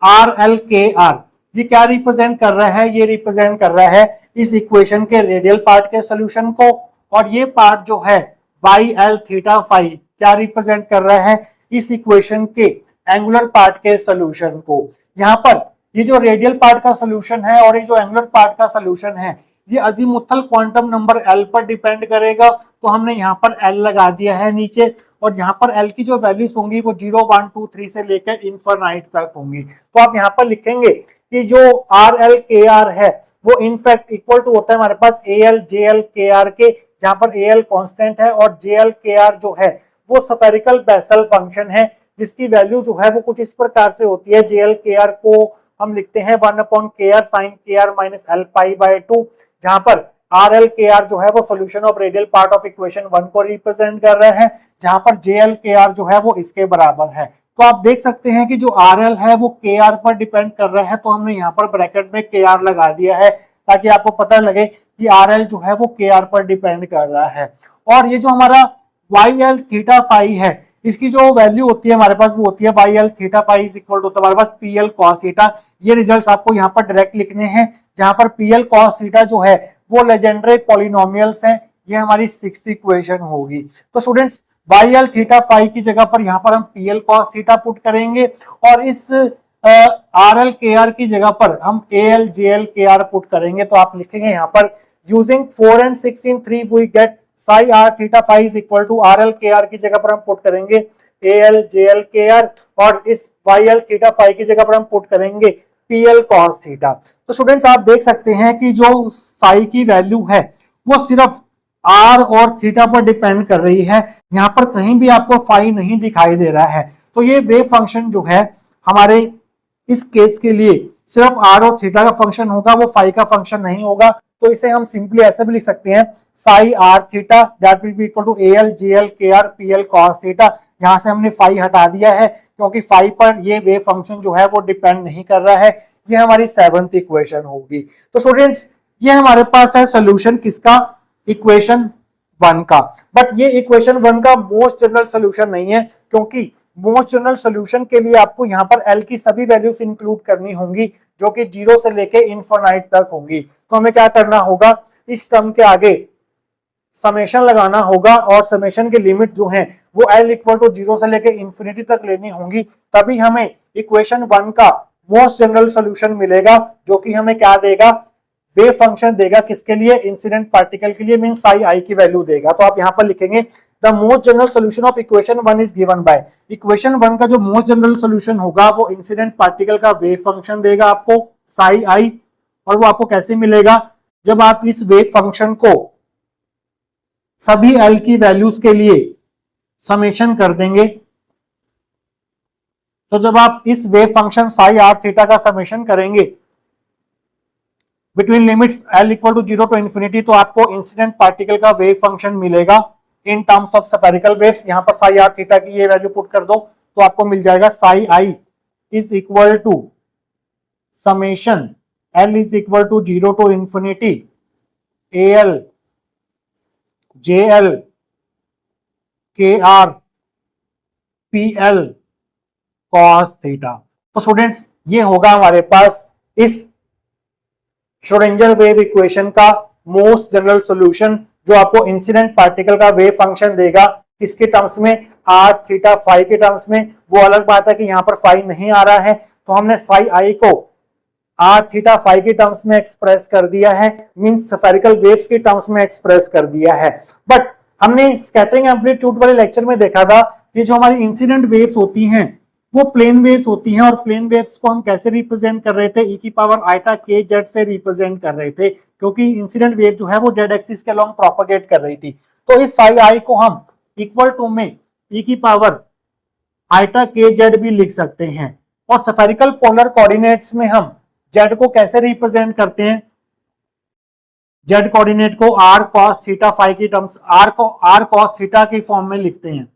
r l k r ये क्या रिप्रेजेंट कर रहा है, ये रिप्रेजेंट कर रहा है इस इक्वेशन के रेडियल पार्ट के सोल्यूशन को, और ये पार्ट जो है y l थीटा फाई क्या रिप्रेजेंट कर रहा है इस इक्वेशन के एंगुलर पार्ट के सोल्यूशन को। यहाँ पर ये जो रेडियल पार्ट का सोल्यूशन है और ये जो एंगुलर पार्ट का सोल्यूशन है ये अजीमुथल क्वांटम नंबर L पर डिपेंड करेगा, तो हमने यहाँ पर L लगा दिया है नीचे, और यहाँ पर L की जो वैल्यूज होंगी वो 0 1 2 3 से लेकर इनफाइनाइट तक होंगी। तो आप यहाँ पर लिखेंगे कि जो RL KR है वो इनफैक्ट इक्वल टू होता है हमारे पास AL JL KR के, जहाँ पर AL कांस्टेंट है और JL KR जो है वो स्फेरिकल बेसल फंक्शन है, जिसकी वैल्यू जो है वो कुछ इस प्रकार से होती है। JL KR को हम लिखते हैं 1/KR sin KR minus L pi by 2, जहां पर RL KR जो है वो solution of radial part of equation 1 को रिप्रेजेंट कर रहे हैं, जहां पर JL KR जो है वो इसके बराबर है। तो आप देख सकते हैं कि जो RL है वो KR पर डिपेंड कर रहा है, तो हमने यहाँ पर ब्रैकेट में KR लगा दिया है ताकि आपको पता लगे कि RL जो है वो KR पर डिपेंड कर रहा है। और ये जो हमारा YL थीटा फाई है इसकी जो वैल्यू होती है हमारे पास वो होती है YL theta phi is equal to हमारे पास PL cos थीटा। ये रिजल्ट्स आपको यहाँ पर डायरेक्ट लिखने हैं, जहां पर PL cos थीटा जो है वो लेजेंडरी पॉलिनोमियल्स हैं। ये हमारी 6th इक्वेशन होगी। तो स्टूडेंट्स YL थीटा फाई की जगह पर यहाँ पर हम PL cos थीटा पुट करेंगे, और इस RL KR की जगह पर हम AL JL KR पुट करेंगे। तो आप लिखेंगे यहाँ पर using 4 and 6 in 3 we get psi r theta phi is equal to RL KR की जगह पर हम पुट करेंगे AL JL KR, और इस YL थीटा फाई की जगह पर हम पुट करेंगे PL cos थीटा। तो स्टूडेंट्स आप देख सकते हैं कि जो साई की वैल्यू है वो सिर्फ r और थीटा पर डिपेंड कर रही है, यहाँ पर कहीं भी आपको फाई नहीं दिखाई दे रहा है। तो ये वेव फंक्शन जो है हमारे इस केस के लिए सिर्फ r और थीटा का फंक्शन होगा, वो फाई का फंक्शन नहीं होगा। तो इसे हम सिंपली ऐसे भी लिख सकते हैं psi r theta that will be equal to AL JL KR PL cos theta. यहां से हमने फाई हटा दिया है क्योंकि फाई पर ये वेव फंक्शन जो है वो डिपेंड नहीं कर रहा है। ये हमारी 7th इक्वेशन होगी। तो स्टूडेंट्स ये हमारे पास है सोल्यूशन किसका, इक्वेशन 1 का। बट ये इक्वेशन 1 का मोस्ट जनरल सोल्यूशन नहीं है, क्योंकि मोस्ट जनरल सोल्यूशन के लिए आपको यहाँ पर L की सभी वैल्यूज इंक्लूड करनी होंगी जो कि 0 से लेके इनफाइनाइट तक होंगी। तो हमें क्या करना होगा, इस टर्म के आगे समेशन लगाना होगा, और समेशन की लिमिट जो है वो L इक्वल टू 0 से लेके इंफिनिटी तक लेनी होंगी, तभी हमें इक्वेशन 1 का मोस्ट जनरल सोल्यूशन मिलेगा, जो कि हमें क्या देगा, वेव फंक्शन देगा। किसके लिए, इंसिडेंट पार्टिकल के लिए, मीन साई आई की वैल्यू देगा। तो आप यहाँ पर लिखेंगे the most general solution of equation 1 is given by, equation 1 का जो मोस्ट जनरल सोल्यूशन होगा वो इंसिडेंट पार्टिकल का वेव फंक्शन देगा आपको साई आई। और वो आपको कैसे मिलेगा, जब आप इस वेव फंक्शन को सभी एल की वैल्यूज के लिए समेशन कर देंगे, तो जब आप इस wave function psi r theta का समेशन करेंगे between limits l equal to 0 to infinity, तो आपको इंसिडेंट पार्टिकल का वेव फंक्शन मिलेगा in terms of spherical waves. यहां पर साई आर थीटा की ये वैल्यू पुट कर दो तो आपको मिल जाएगा psi I is equal to summation l is equal to 0 to infinity A l j l के r P l cos theta. तो स्टूडेंट्स ये होगा हमारे पास इस श्रोडिंगर वेव इक्वेशन का मोस्ट जनरल सॉल्यूशन, जो आपको इंसिडेंट पार्टिकल का वेव फंक्शन देगा। किसके टर्म्स में, आर थीटा फाई के टर्म्स में। वो अलग बात है कि यहाँ पर फाई नहीं आ रहा है, तो हमने साई आई को आर थीटा फाई के टर्म्स में एक्सप्रेस कर दिया है, मींस स्फेरिकल वेव्स के टर्म्स में एक्सप्रेस कर दिया है। बट हमने स्कैटरिंग एम्पलीट्यूड वाले लेक्चर में देखा था कि जो हमारी इंसिडेंट वेव्स होती हैं वो प्लेन वेव्स होती हैं, और प्लेन वेव्स को हम कैसे रिप्रेजेंट कर रहे थे, ई की पावर आइटा के जेड से रिप्रेजेंट कर रहे थे, क्योंकि इंसिडेंट वेव जो है वो जेड एक्सिस के अलोंग प्रोपेगेट कर रही थी। तो इस साई आई को हम इक्वल टू में ई की पावर आइटा के जेड भी लिख सकते हैं। और स्फेरिकल पोलर कोऑर्डिनेट्स में हम जेड को कैसे रिप्रेजेंट करते हैं, जेड कोऑर्डिनेट को आर कॉस थीटा फाई की टर्म्स, आर कॉस थीटा के फॉर्म में लिखते हैं।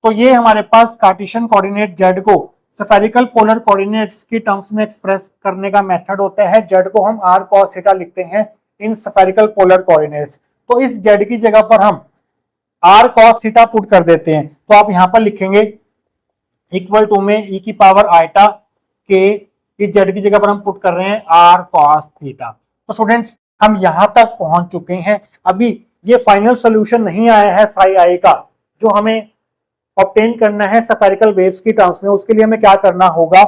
तो ये हमारे पास कार्टेशियन कोऑर्डिनेट जेड को स्फेरिकल पोलर कोऑर्डिनेट्स की टर्म्स में एक्सप्रेस करने का मेथड होता है। जेड को हम आर कॉस थीटा लिखते हैं इन स्फेरिकल पोलर कोऑर्डिनेट्स। तो इस जेड की जगह पर हम आर कॉस थीटा पुट कर देते हैं। तो आप यहां पर लिखेंगे इक्वल टू में ई की पावर आइटा के, इस जेड की जगह पर हम पुट कर रहे हैं आर कॉस थीटा। तो स्टूडेंट्स हम यहां तक पहुंच चुके हैं। अभी ये फाइनल सोल्यूशन नहीं आया है साई आई का, जो हमें ऑब्टेन करना है स्फेरिकल वेव्स की टर्म्स में। उसके लिए हमें क्या करना होगा,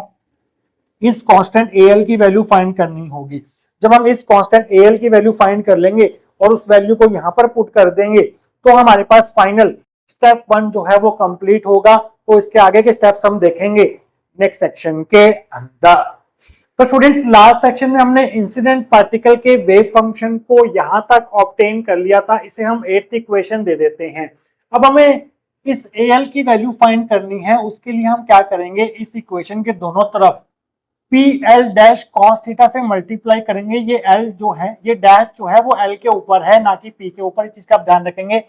इस कांस्टेंट एल की वैल्यू फाइंड करनी होगी। जब हम इस कांस्टेंट एल की वैल्यू फाइंड कर लेंगे और उस वैल्यू को यहां पर पुट कर देंगे, तो हमारे पास फाइनल स्टेप 1 जो है वो कंप्लीट होगा। तो इसके आगे के स्टेप्स हम देखेंगे नेक्स्ट सेक्शन के अंदर। तो स्टूडेंट्स लास्ट सेक्शन में हमने इंसिडेंट पार्टिकल के वेव फंक्शन को यहां तक ऑब्टेन कर लिया था। इसे हम 8th इक्वेशन दे देते हैं। अब हमें इस एल की वैल्यू फाइंड करनी है। उसके लिए हम क्या करेंगे, इस इक्वेशन के दोनों तरफ P l dash cos theta से मल्टीप्लाई करेंगे। ये एल जो है, ये डैश जो है वो एल के ऊपर है, ना कि पी के ऊपर। इस चीज का आप ध्यान रखेंगे।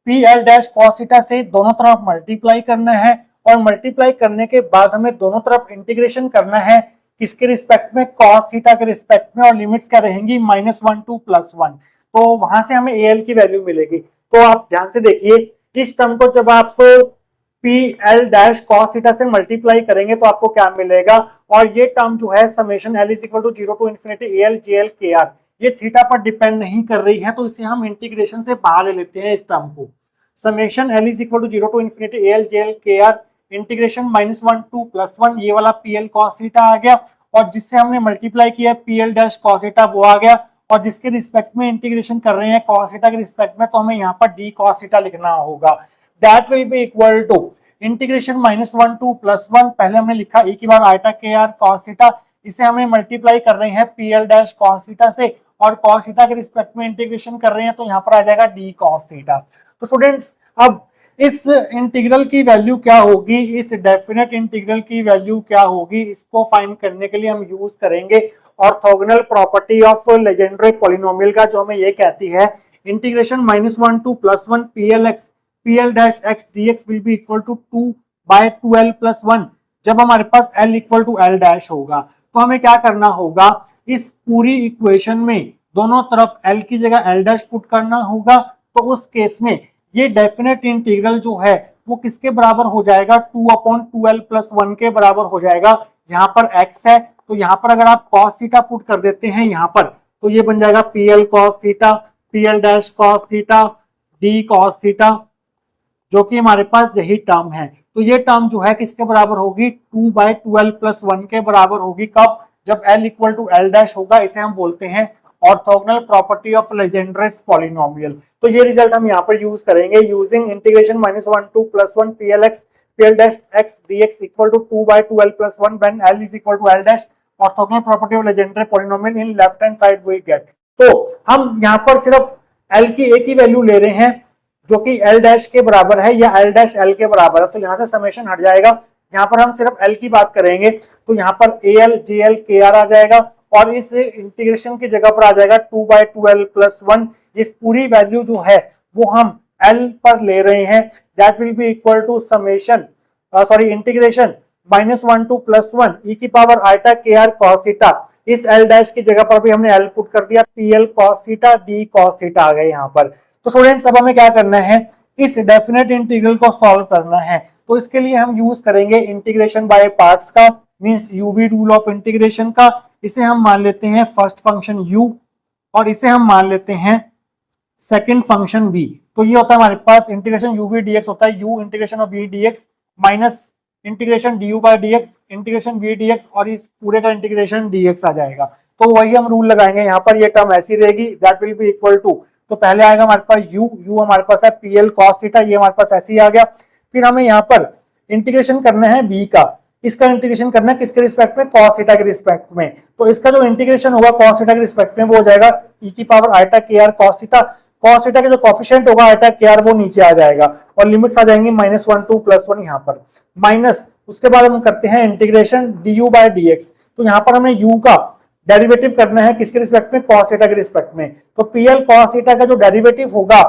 P l dash cos theta से दोनों तरफ मल्टीप्लाई करना है, और मल्टीप्लाई करने के बाद हमें दोनों तरफ इंटीग्रेशन करना है। किसके रिस्पेक्ट में, कॉस थीटा के रिस्पेक्ट में, और लिमिट्स क्या रहेंगी -1 to +1। तो वहां से हमें एल की वैल्यू मिलेगी। तो आप ध्यान से देखिए, इस टर्म को जब आप P l dash cos theta से मल्टीप्लाई करेंगे तो आपको क्या मिलेगा, और ये टर्म जो है summation l is equal to 0 to ∞ l j l के आर, ये थीटा पर डिपेंड नहीं कर रही है। तो इसे हम इंटीग्रेशन से बाहर ले लेते हैं। इस टर्म को summation l is equal to 0 to ∞ l j l के आर इंटीग्रेशन -1 to +1, ये वाला पी एल कॉस थीटा आ गया, और जिससे हमने मल्टीप्लाई किया P l dash cos theta वो आ गया, और जिसके रिस्पेक्ट में इंटीग्रेशन कर रहे हैं कॉस थीटा के रिस्पेक्ट में, तो हमें यहाँ पर डी कॉस थीटा लिखना होगा। That will be equal to integration -1 to +1, पहले हमने लिखा e की बार eta k r cos theta, इसे हमें मल्टीप्लाई कर रहे हैं P l dash cos theta से, और कॉस थीटा के रिस्पेक्ट में इंटीग्रेशन कर रहे हैं, तो यहाँ पर आ जाएगा डी कॉस थीटा। तो स्टूडेंट्स अब इस इंटीग्रल की वैल्यू क्या होगी, इस डेफिनेट इंटीग्रल की वैल्यू क्या होगी, इसको फाइंड करने के लिए हम यूज करेंगे orthogonal property of Legendre polynomial का, जो हमें ये कहती है integration -1 to +1 P l dash x d x will be equal to 2/2l + 1, जब हमारे पास l equal to l dash होगा। तो हमें क्या करना होगा, इस पूरी इक्वेशन में दोनों तरफ l की जगह l डैश पुट करना होगा। तो उस केस में ये डेफिनेट इंटीग्रल जो है वो किसके बराबर हो जाएगा, 2/2l + 1 के बराबर हो जाएगा। यहाँ पर x है, तो यहाँ पर अगर आप cos थीटा पुट कर देते हैं यहाँ पर, तो ये बन जाएगा pl cos theta, pl dash cos theta, d cos theta, जो कि हमारे पास यही टर्म है। तो ये टर्म जो है किसके बराबर होगी, 2/2l + 1 के बराबर होगी। कब, जब l equal to l dash होगा। इसे हम बोलते हैं orthogonal property of Legendre's polynomial. तो ये रिजल्ट हम यहाँ पर यूज करेंगे using integration -1 to +1 pl dash x dx equal to 2/2l + 1 when l is equal to l dash, orthogonal property of Legendre polynomial in left hand side we get. तो हम यहाँ पर सिर्फ l की एक ही वैल्यू ले रहे हैं जो कि l डैश के बराबर है, या l डैश l के बराबर है। तो यहाँ से समेशन हट जाएगा, यहाँ पर हम सिर्फ l की बात करेंगे, तो यहाँ पर al jl kr आ जाएगा, और इस इंटीग्रेशन की जगह पर आ जाएगा 2/2l + 1। इस पूरी वैल्यू जो है वो हम l पर ले रहे हैं। That will be equal to summation integration -1 to +1 e की power iota k r cos theta, इस l डैश की जगह पर भी हमने l पुट कर दिया, pl cos theta, d cos theta आ गए यहाँ पर। तो स्टूडेंट्स अब हमें क्या करना है, इस डेफिनेट इंटीग्रल को सॉल्व करना है। तो इसके लिए हम यूज करेंगे इंटीग्रेशन बाय पार्ट्स का, means UV rule of integration का। इसे हम मान लेते हैं फर्स्ट फंक्शन u, और इसे हम मान लेते हैं सेकंड फंक्शन v। तो ये होता है हमारे पास इंटीग्रेशन uv dx होता है u integration of v dx minus integration du/dx integration v dx, और इस पूरे का इंटीग्रेशन dx आ जाएगा। तो वही हम रूल लगाएंगे यहाँ पर, ये टर्म ऐसी रहेगी, that will be equal to, तो पहले आएगा हमारे पास u हमारे पास है pl cos थीटा, ये हमारे पास ऐसे ही आ गया। फिर हमें यहाँ पर इंटीग्रेशन करना है v का, इसका इंटीग्रेशन करना है किसके रिस्पेक्ट में, cos थीटा के रिस्पेक्ट में। तो इसका जो इंटीग्रेशन होगा cos थीटा के रिस्पेक्ट में वो हो जाएगा e की power eta k r cos theta. cos theta के जो कोफिशिएंट होगा आयटा के आर वो नीचे आ जाएगा और लिमिट्स आ जाएंगी -1 टू +1 यहाँ पर माइनस। उसके बाद हम करते हैं इंटीग्रेशन du बाय dx। तो यहाँ पर हमें u का डेरिवेटिव करना है किसके रिस्पेक्ट में, cos थीटा के रिस्पेक्ट में। तो pl cos थीटा का जो डेरिवेटिव होगा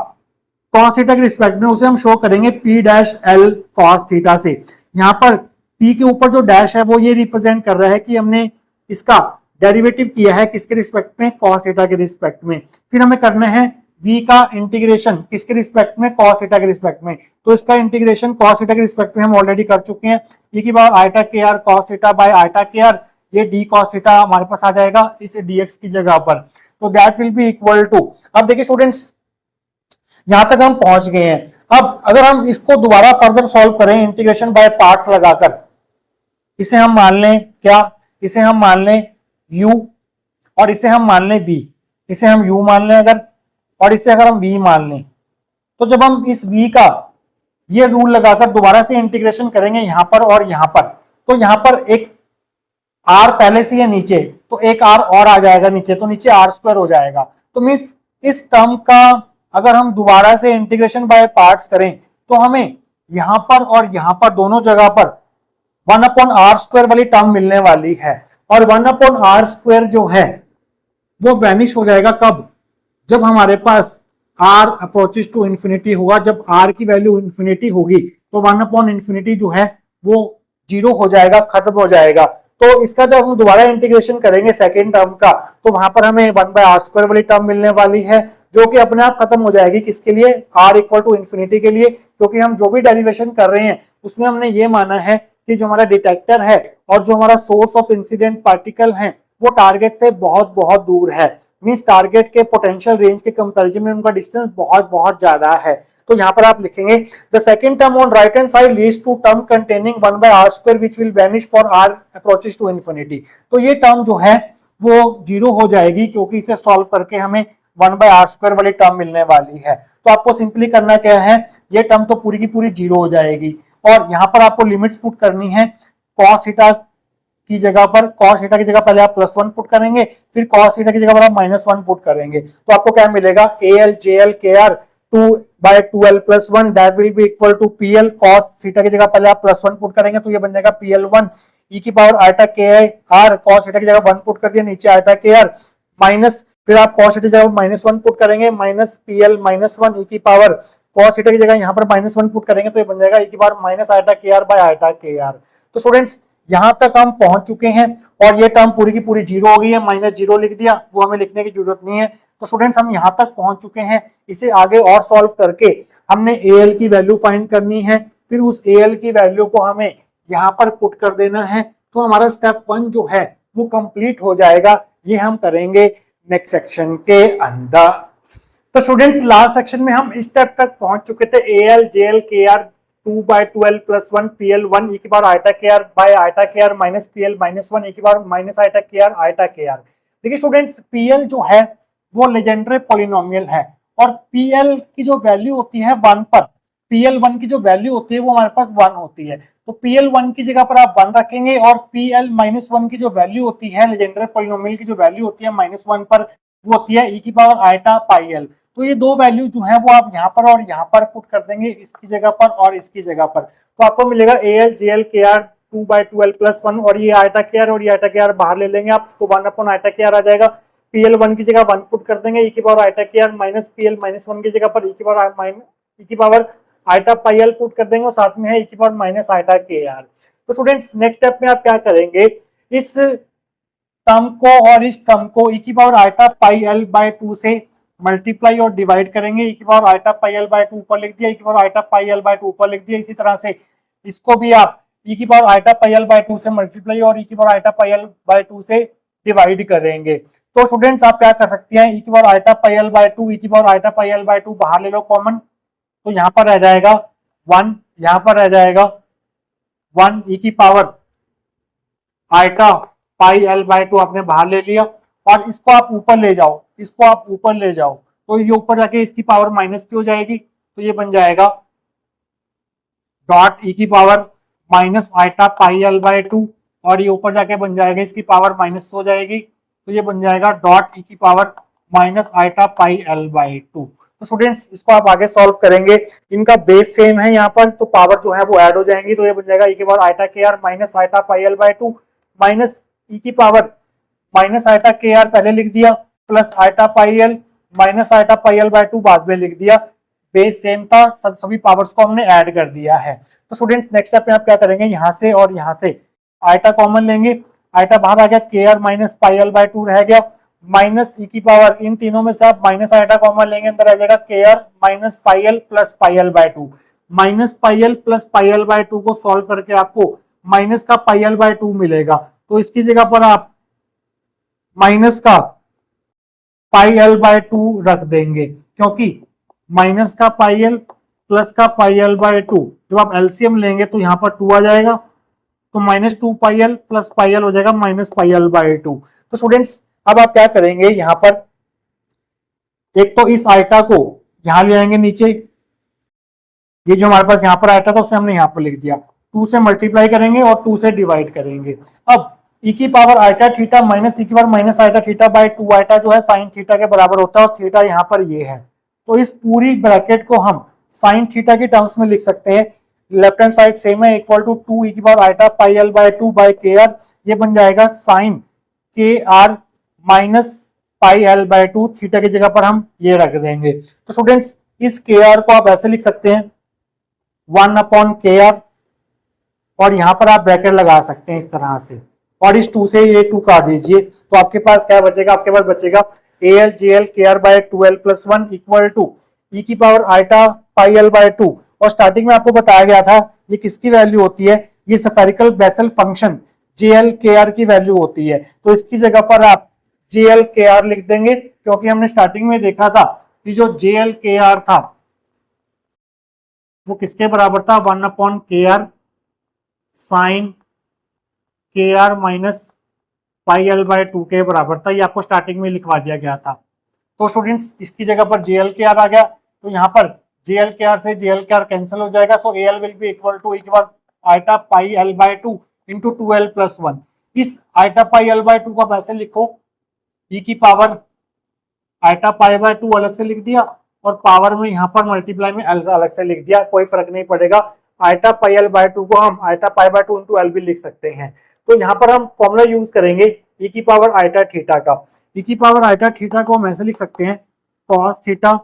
cos थीटा के रिस्पेक्ट में उसे हम शो करेंगे p dash l cos theta से। यहाँ पर p के ऊपर जो डैश है वो ये रिप्रेजेंट कर रहा है कि हमने इसका डेरिवेटिव किया है किसके रिस्पेक्ट में, cos थीटा के रिस्पेक्ट में। फिर हमें करना है v का इंटीग्रेशन किसके रिस्पेक्ट में, cos थीटा के रिस्पेक्ट में। तो इसका इंटीग्रेशन cos थीटा के रिस्पेक्ट में हम ऑलरेडी कर चुके हैं, e की power eta k r cos theta by eta k r, ये d cos थीटा हमारे पास आ जाएगा इस dx की जगह पर। तो that will be equal to, अब देखिए स्टूडेंट्स यहां तक हम पहुंच गए हैं। अब अगर हम इसको दोबारा फर्दर सॉल्व करें इंटीग्रेशन बाय पार्ट्स लगाकर, इसे हम मान लें क्या, इसे हम मान लें u और इसे हम मान लें v, इसे हम u मान लें अगर, और इसे अगर हम v मान लें, तो जब हम इस v का ये रूल लगाकर दोबारा से इंटीग्रेशन करेंगे यहां पर और यहां पर, तो यहां पर एक r पहले से है नीचे, तो एक r और आ जाएगा नीचे, तो नीचे r² हो जाएगा। तो मीन्स इस टर्म का अगर हम दोबारा से इंटीग्रेशन बाय पार्ट्स करें तो हमें यहां पर और यहां पर दोनों जगह पर 1/r² वाली टर्म मिलने वाली है। और 1/r² जो है वो वैनिश हो जाएगा कब, जब हमारे पास r अप्रोचेस टू इंफिनिटी होगा। जब r की वैल्यू इंफिनिटी होगी तो 1/∞ जो है वो 0 हो जाएगा, खत्म हो जाएगा। तो इसका जब हम दोबारा इंटीग्रेशन करेंगे सेकेंड टर्म का, तो वहां पर हमें 1/r² वाली टर्म मिलने वाली है जो कि अपने आप खत्म हो जाएगी किसके लिए, r इक्वल टू इंफिनिटी के लिए। क्योंकि हम जो भी डेरिवेशन कर रहे हैं उसमें हमने ये माना है कि जो हमारा डिटेक्टर है और जो हमारा सोर्स ऑफ इंसिडेंट पार्टिकल है वो टारगेट से बहुत बहुत दूर है। मींस टारगेट के पोटेंशियल रेंज के कंपैरिजन में उनका डिस्टेंस बहुत बहुत ज्यादा है। तो यहाँ पर आप लिखेंगे the second term on right hand side leads to term containing 1/r² which will vanish for r approaches to infinity. तो ये टर्म जो है वो 0 हो जाएगी क्योंकि इसे सॉल्व करके हमें 1/r² वाली टर्म मिलने वाली है। तो आपको सिंपली करना क्या है, ये टर्म तो पूरी की पूरी 0 हो जाएगी और यहाँ पर आपको लिमिट्स पुट करनी है। cos थीटा की जगह पर, cos थीटा की जगह पहले आप +1 पुट करेंगे, फिर cos थीटा की जगह पर आप -1 पुट करेंगे। तो आपको क्या मिलेगा, al jl kr 2/2l + 1 that will be equal to pl। cos theta की जगह पहले आप +1 पुट करेंगे तो ये बन जाएगा pl1 e की power eta k r, cos theta की जगह 1 पुट कर दिया, नीचे आयटा के आर माइनस, फिर आप cos थीटा की जगह -1 पुट करेंगे माइनस pl -1 e की पावर, cos थीटा की जगह यहाँ पर -1 पुट करेंगे तो ये बन जाएगा e की power minus eta k r by eta k r. तो स्टूडेंट्स यहां तक हम पहुंच चुके हैं और ये टर्म पूरी की पूरी 0 हो गई है, -0 लिख दिया, वो हमें लिखने की जरूरत नहीं है। तो स्टूडेंट्स हम यहां तक पहुंच चुके हैं। इसे आगे और सॉल्व करके हमने al की वैल्यू फाइंड करनी है, फिर उस al की वैल्यू को हमें यहां पर पुट कर देना है। तो हमारा स्टेप 1 जो है वो कंप्लीट हो जाएगा। ये हम करेंगे नेक्स्ट सेक्शन के अंदर। तो स्टूडेंट्स लास्ट सेक्शन में हम इस स्टेप तक पहुंच चुके थे, al jl kr 2/2l + 1 pl1 e की power eta k r by eta k r minus pl -1 e की power minus eta k r. देखिए स्टूडेंट्स pl जो है वो लेजेंडरी पॉलिनोमियल है और pl की जो वैल्यू होती है 1 पर, pl1 की जो वैल्यू होती है वो हमारे पास 1 होती है। तो pl1 की जगह पर आप 1 रखेंगे और pl -1 की जो वैल्यू होती है लेजेंडरी पॉलिनोमियल की जो वैल्यू होती है -1 पर, वो होती है e की पावर आयटा पाई l। तो ये दो वैल्यू जो है वो आप यहाँ पर और यहाँ पर पुट कर देंगे, इसकी जगह पर और इसकी जगह पर। तो आपको मिलेगा al jl kr 2/2l + 1 और ये आयटा के आर और ये आयटा के आर बाहर ले लेंगे आप, तो 1 आयटा के आर आ जाएगा। pl1 की जगह 1 पुट कर देंगे, e की power eta k r minus pl -1 की जगह पर e की power eta pi l put कर देंगे और साथ में है e की power minus eta k r. तो स्टूडेंट्स नेक्स्ट स्टेप में आप क्या करेंगे, इस टर्म को और इस टर्म को e की power eta pi l bye 2 से मल्टीप्लाई और डिवाइड करेंगे। e की power eta pi l bye 2 ऊपर लिख दिया, e की power eta pi l bye 2 ऊपर लिख दिया। इसी तरह से इसको भी आप e की power eta pi l bye 2 से मल्टीप्लाई और e की power eta pi l bye 2 से डिवाइड करेंगे। तो स्टूडेंट्स आप क्या कर सकते हैं, e की power eta pi l bye 2, e की power eta pi l bye 2 बाहर ले लो कॉमन, तो यहाँ पर रह जाएगा 1, यहाँ पर रह जाएगा 1, e की power eta pi l bye 2 आपने बाहर ले लिया और इसको आप ऊपर ले जाओ, इसको आप ऊपर ले जाओ तो ये ऊपर जाके इसकी पावर माइनस की हो जाएगी, तो ये बन जाएगा डॉट e की power minus iota pi l by 2, और ये ऊपर जाके बन जाएगा इसकी पावर माइनस हो जाएगी, तो ये बन जाएगा डॉट ई की power minus iota pi l by 2। तो स्टूडेंट्स इसको आप आगे सॉल्व करेंगे, इनका बेस सेम है यहाँ पर, तो पावर जो है वो ऐड हो जाएंगी, तो ये बन जाएगा ई की power iota k r minus iota pi l by 2 minus e की power minus iota k r पहले लिख दिया, plus iota pi l minus iota pi l by 2 बाद में लिख दिया। बेस सेम था, सभी पावर्स को हमने ऐड कर दिया है। तो स्टूडेंट्स नेक्स्ट स्टेप में आप क्या करेंगे, यहाँ से और यहाँ से आइटा कॉमन लेंगे, आइटा बाहर आ गया, k r minus pi l by 2 रह गया, माइनस ई की पावर, इन तीनों में से आप माइनस आइटा कॉमन लेंगे, अंदर आ जाएगा k r minus pi l plus pi l by 2। Minus pi l plus pi l by 2 को सॉल्व करके आपको माइनस का पाई एल बाय 2 मिलेगा, तो इसकी जगह पर आप माइनस का पाई एल बाय 2 रख देंगे, क्योंकि माइनस का पाई एल प्लस का पाई एल बाय 2 जब आप एलसीएम लेंगे तो यहाँ पर 2 आ जाएगा, तो माइनस 2 पाई एल प्लस पाई एल हो जाएगा माइनस पाई एल बाय 2। तो स्टूडेंट्स अब आप क्या करेंगे, यहाँ पर एक तो इस आइटा को यहां ले आएंगे नीचे, ये जो हमारे पास यहाँ पर आइटा था उसे हमने यहाँ पर लिख दिया, 2 से मल्टीप्लाई करेंगे और 2 से डिवाइड करेंगे। अब ई की power eta theta minus e की power minus eta theta by 2 eta जो है साइन थीटा के बराबर होता है, और थीटा यहाँ पर ये है, तो इस पूरी ब्रैकेट को हम साइन थीटा की टर्म्स में लिख सकते हैं। लेफ्ट हैंड साइड सेम है, इक्वल टू 2 ई की power iota pi l by 2 by k r, ये बन जाएगा sine k r minus pi l by 2, theta की जगह पर हम ये रख देंगे। तो स्टूडेंट्स इस के आर को आप ऐसे लिख सकते हैं 1 अपॉन के आर, और यहां पर आप ब्रैकेट लगा सकते हैं इस तरह से, और इस 2 से ये 2 काट दीजिए, तो आपके पास क्या बचेगा, आपके पास बचेगा ए एल जे एल के r by 2 l plus 1 equal to e की power iota pi l by 2। और स्टार्टिंग में आपको बताया गया था ये किसकी वैल्यू होती है, ये स्फेरिकल बेसल फंक्शन जे एल के आर की वैल्यू होती है, तो इसकी जगह पर आप जे एल के आर लिख देंगे, क्योंकि हमने स्टार्टिंग में देखा था कि जो जे एल के आर था वो किसके बराबर था, 1 upon k r sine k r minus pi l by 2 के बराबर था, ये आपको स्टार्टिंग में लिखवा दिया गया था। तो स्टूडेंट्स इसकी जगह पर जे एल के आर आ गया, तो यहाँ पर जे एल के आर से जे एल के आर कैंसिल हो जाएगा, so A l will be equal to e की power iota pi l by 2 into 2 l plus 1। इस आइटा पाई एल बाय 2 को आप ऐसे लिखो, ई की पावर आइटा पाई बाय 2 अलग से लिख दिया, और पावर में यहाँ पर मल्टीप्लाई में एल अलग से लिख दिया, कोई फर्क नहीं पड़ेगा। आइटा पाई एल बाय 2 को हम eta pi by 2 into l भी लिख सकते हैं। तो यहाँ पर हम फॉर्मूला यूज करेंगे ई की पावर आइटा थीटा का। ई की पावर आइटा थीटा को हम ऐसे लिख सकते हैं cos theta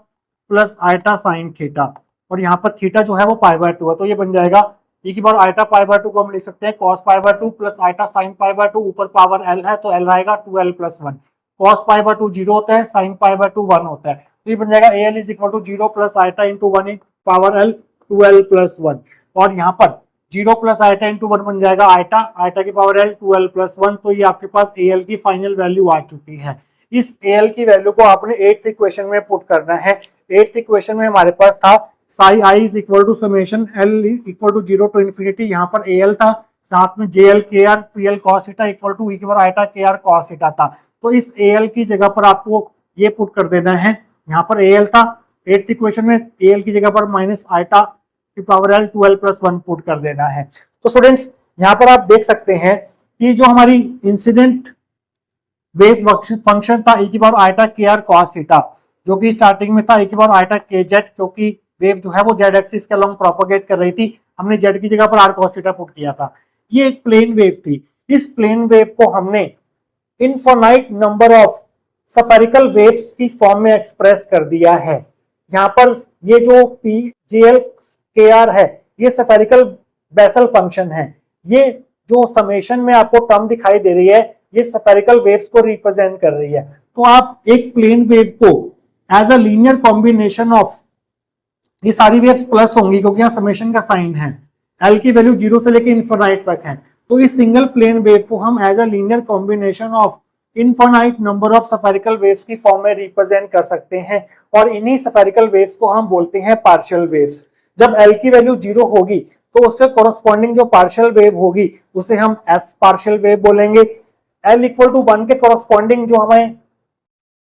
plus eta sine theta, और यहाँ पर थीटा जो है वो पाई बाय 2 है, तो ये बन जाएगा ई की पावर आइटा पाई बाय 2 को हम लिख सकते हैं cos pi by 2 plus eta sine pi by 2, ऊपर पावर एल है तो एल आएगा 2l plus 1। Cos pi by 2 0 होता है, साइन पाई बाय 2 1 होता है, तो ये बन जाएगा A l is equal to 0 plus eta into 1 in power l 2l plus 1, और यहाँ पर 0 प्लस आइटा इंटू 1 बन जाएगा आइटा, आइटा की पावर एल 2l प्लस 1, तो ये आपके पास ए एल की फाइनल वैल्यू आ चुकी है। इस ए एल की वैल्यू को आपने 8th इक्वेशन में पुट करना है। 8th इक्वेशन में हमारे पास था psi I is equal to summation l equal to 0 to infinity, यहाँ पर ए एल था, साथ में जे एल के r P l cos theta equal to e की power iota k r cos theta था, तो इस ए एल की जगह पर आपको ये पुट कर देना है, यहाँ पर ए एल था 8th इक्वेशन में, ए एल की जगह पर माइनस आइटा की power l 2l plus 1 put कर देना है। तो स्टूडेंट्स यहाँ पर आप देख सकते हैं कि जो हमारी इंसिडेंट वेव फंक्शन था ई की power iota k r cos theta, जो कि स्टार्टिंग में था ई की पावर आइटा के जेड, क्योंकि वेव जो है वो जेड एक्सिस के अलोंग प्रोपोगेट कर रही थी, हमने जेड की जगह पर आर कॉस थीटा पुट किया था। ये एक प्लेन वेव थी, इस प्लेन वेव को हमने infinite number of spherical waves की फॉर्म में एक्सप्रेस कर दिया है। यहाँ पर ये जो पी जे एल के आर है ये स्फेरिकल बेसल फंक्शन है, ये जो समेशन में आपको टर्म दिखाई दे रही है ये स्फेरिकल वेव्स को रिप्रेजेंट कर रही है। तो आप एक प्लेन वेव को as a linear combination of, ये सारी वेव्स प्लस होंगी क्योंकि यहाँ समेशन का साइन है, एल की वैल्यू 0 से लेकर इन्फिनाइट तक है, तो इस सिंगल प्लेन वेव को हम as a linear combination of infinite number of spherical waves की फॉर्म में रिप्रेजेंट कर सकते हैं, और इन्हीं स्फेरिकल वेव्स को हम बोलते हैं पार्शियल वेव्स। जब एल की वैल्यू 0 होगी तो उसके कोरस्पॉन्डिंग जो पार्शियल वेव होगी उसे हम एस पार्शियल वेव बोलेंगे। एल इक्वल टू 1 के कोरस्पॉन्डिंग जो हमें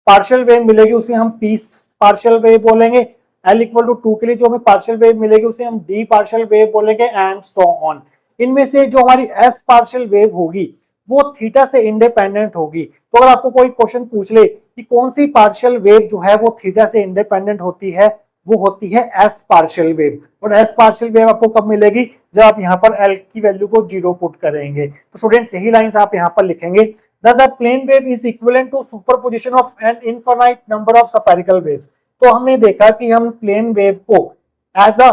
पार्शियल वेव मिलेगी उसे हम पी पार्शियल वेव बोलेंगे। एल इक्वल टू 2 के लिए जो हमें पार्शियल वेव मिलेगी उसे हम डी पार्शियल वेव बोलेंगे, एंड सो ऑन। इनमें से जो हमारी एस पार्शियल वेव होगी वो थीटा से इंडिपेंडेंट होगी। तो अगर आपको कोई क्वेश्चन पूछ ले कि कौन सी पार्शियल वेव जो है वो थीटा से इंडिपेंडेंट होती है, वो होती है एस पार्शियल वेव। और एस पार्शियल वेव आपको कब मिलेगी, जब आप यहाँ पर एल की वैल्यू को 0 पुट करेंगे। तो स्टूडेंट्स यही लाइंस आप यहाँ पर लिखेंगे, thus a plane wave is equivalent to superposition of an infinite number of spherical waves। तो हमने देखा कि हम प्लेन वेव को as a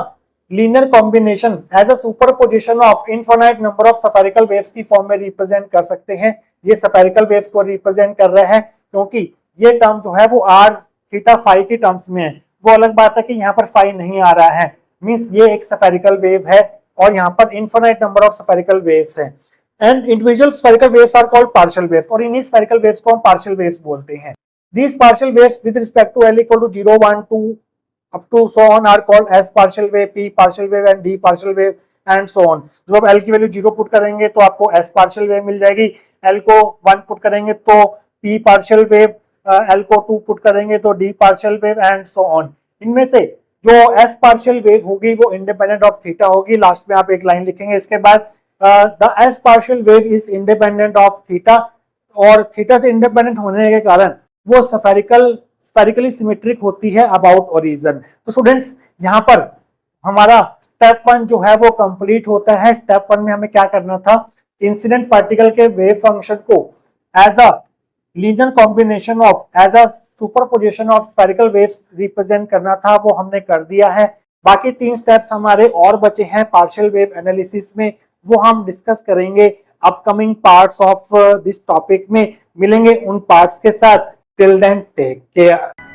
linear combination, as a superposition of infinite number of spherical waves की फॉर्म में represent कर सकते हैं। ये स्फेरिकल वेव्स को रिप्रेजेंट कर रहे हैं क्योंकि ये टर्म जो है वो आर थीटा फाई की टर्म्स में है। वो अलग बात है कि यहाँ पर फाई नहीं आ रहा है, मींस ये एक स्फेरिकल वेव है और यहाँ पर infinite number of spherical waves हैं। And individual spherical waves are called partial waves, और इन्हीं स्फेरिकल वेव्स को हम पार्शियल वेव्स बोलते हैं। These partial waves with respect to L equal to 0, 1, 2 up to so on are called S partial wave, P partial wave and D partial wave and so on। जब आप L की value 0 put करेंगे तो आपको S partial wave मिल जाएगी, L को 1 put करेंगे तो P partial wave, L को 2 पुट करेंगे तो D partial wave and so on। इनमें से जो S partial wave होगी वो इंडिपेंडेंट ऑफ थीटा होगी। लास्ट में आप एक लाइन लिखेंगे इसके बाद, the S partial wave is independent of theta, और थीटा से इंडिपेंडेंट होने के कारण वो स्फेरिकली सिमेट्रिक होती है अबाउट ओरिजिन। तो स्टूडेंट्स यहाँ पर हमारा स्टेप 1 जो है वो कंप्लीट होता है। स्टेप 1 में हमें क्या करना था, इंसिडेंट पार्टिकल के वेव फंक्शन को as a linear combination of, as a superposition of spherical waves represent करना था, वो हमने कर दिया है। बाकी 3 स्टेप्स हमारे और बचे हैं पार्शियल वेव एनालिसिस में, वो हम डिस्कस करेंगे upcoming parts of this topic में। मिलेंगे उन पार्ट्स के साथ। Till then take care.